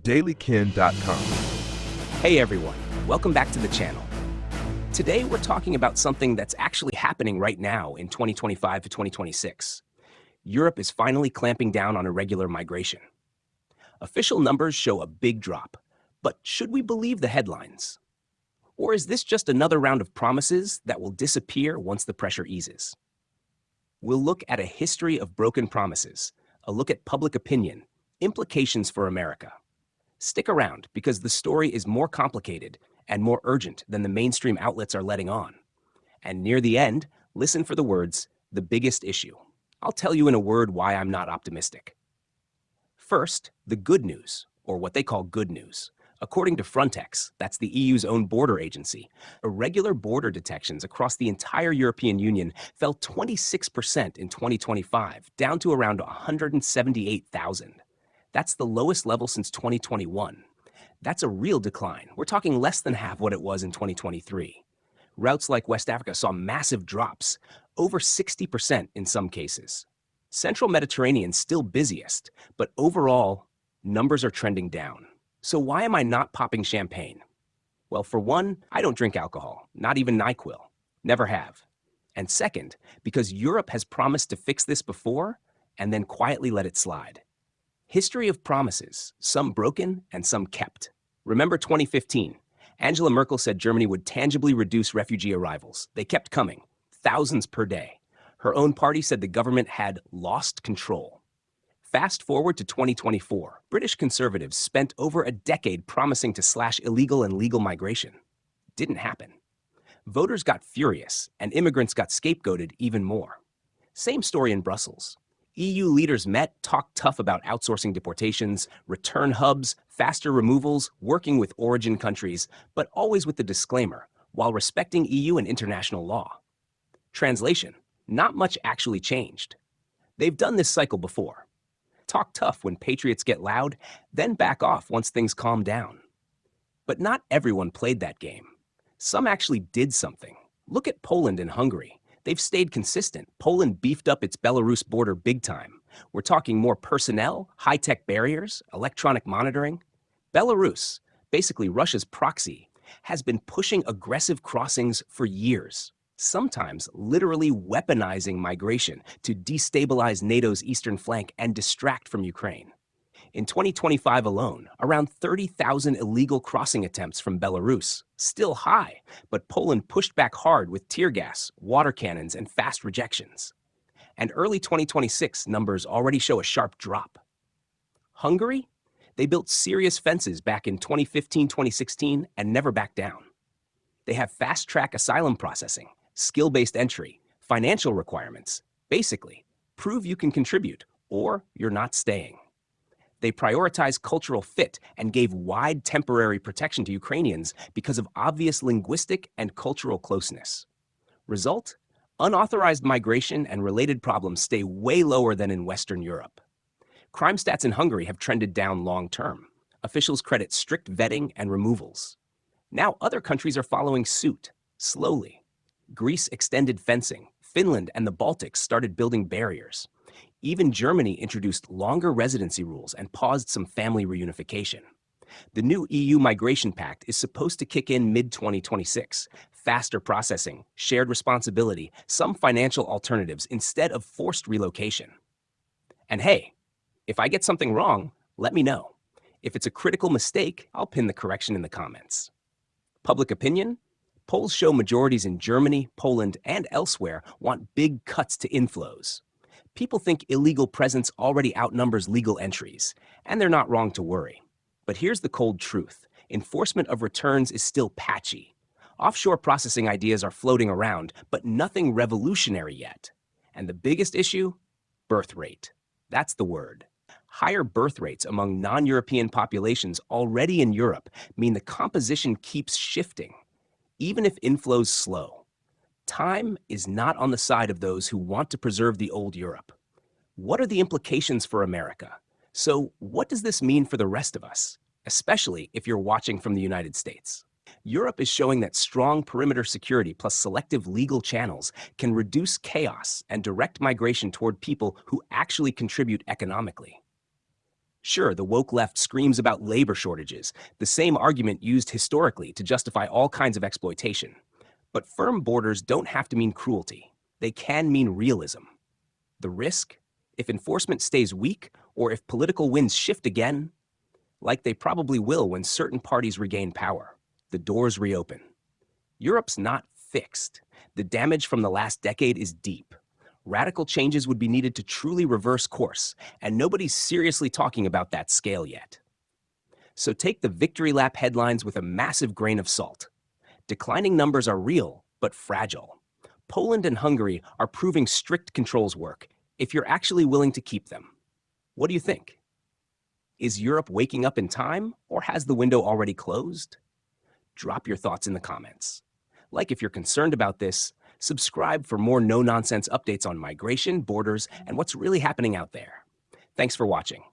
dailykin.com. Hey everyone, welcome back to the channel. Today we're talking about something that's actually happening right now in 2025 to 2026. Europe is finally clamping down on irregular migration. Official numbers show a big drop, but should we believe the headlines? Or is this just another round of promises that will disappear once the pressure eases? We'll look at a history of broken promises, a look at public opinion, implications for America. Stick around because the story is more complicated and more urgent than the mainstream outlets are letting on. And near the end, listen for the words, the biggest issue. I'll tell you in a word why I'm not optimistic. First, the good news, or what they call good news. According to Frontex, that's the EU's own border agency, irregular border detections across the entire European Union fell 26% in 2025, down to around 178,000. That's the lowest level since 2021. That's a real decline. We're talking less than half what it was in 2023. Routes like West Africa saw massive drops, over 60% in some cases. Central Mediterranean still busiest, but overall, numbers are trending down. So why am I not popping champagne? Well, for one, I don't drink alcohol, not even Nyquil. Never have. And second, because Europe has promised to fix this before and then quietly let it slide. History of promises, some broken and some kept. Remember 2015? Angela Merkel said Germany would tangibly reduce refugee arrivals. They kept coming, thousands per day. Her own party said the government had lost control. Fast forward to 2024, British conservatives spent over a decade promising to slash illegal and legal migration. Didn't happen. Voters got furious, and immigrants got scapegoated even more. Same story in Brussels. EU leaders met, talked tough about outsourcing deportations, return hubs, faster removals, working with origin countries, but always with the disclaimer, while respecting EU and international law. Translation: not much actually changed. They've done this cycle before. Talk tough when patriots get loud, then back off once things calm down. But not everyone played that game. Some actually did something. Look at Poland and Hungary. They've stayed consistent. Poland beefed up its Belarus border big time. We're talking more personnel, high-tech barriers, electronic monitoring. Belarus, basically Russia's proxy, has been pushing aggressive crossings for years, sometimes literally weaponizing migration to destabilize NATO's eastern flank and distract from Ukraine. In 2025 alone, around 30,000 illegal crossing attempts from Belarus, still high, but Poland pushed back hard with tear gas, water cannons, and fast rejections. And early 2026 numbers already show a sharp drop. Hungary? They built serious fences back in 2015-2016 and never backed down. They have fast-track asylum processing, skill-based entry, financial requirements. Basically, prove you can contribute or you're not staying. They prioritize cultural fit and gave wide temporary protection to Ukrainians because of obvious linguistic and cultural closeness. Result? Unauthorized migration and related problems stay way lower than in Western Europe. Crime stats in Hungary have trended down long-term. Officials credit strict vetting and removals. Now other countries are following suit, slowly. Greece extended fencing. Finland and the Baltics started building barriers. Even Germany introduced longer residency rules and paused some family reunification. The new EU Migration Pact is supposed to kick in mid-2026. Faster processing, shared responsibility, some financial alternatives instead of forced relocation. And hey, if I get something wrong, let me know. If it's a critical mistake, I'll pin the correction in the comments. Public opinion? Polls show majorities in Germany, Poland, and elsewhere want big cuts to inflows. People think illegal presence already outnumbers legal entries, and they're not wrong to worry. But here's the cold truth. Enforcement of returns is still patchy. Offshore processing ideas are floating around, but nothing revolutionary yet. And the biggest issue? Birth rate. That's the word. Higher birth rates among non-European populations already in Europe mean the composition keeps shifting, even if inflows slow. Time is not on the side of those who want to preserve the old Europe. What are the implications for America? So what does this mean for the rest of us, especially if you're watching from the United States? Europe is showing that strong perimeter security plus selective legal channels can reduce chaos and direct migration toward people who actually contribute economically. Sure, the woke left screams about labor shortages, the same argument used historically to justify all kinds of exploitation. But firm borders don't have to mean cruelty. They can mean realism. The risk? If enforcement stays weak, or if political winds shift again, like they probably will when certain parties regain power, the doors reopen. Europe's not fixed. The damage from the last decade is deep. Radical changes would be needed to truly reverse course, and nobody's seriously talking about that scale yet. So take the victory lap headlines with a massive grain of salt. Declining numbers are real, but fragile. Poland and Hungary are proving strict controls work if you're actually willing to keep them. What do you think? Is Europe waking up in time, or has the window already closed? Drop your thoughts in the comments. Like if you're concerned about this, subscribe for more no-nonsense updates on migration, borders, and what's really happening out there. Thanks for watching.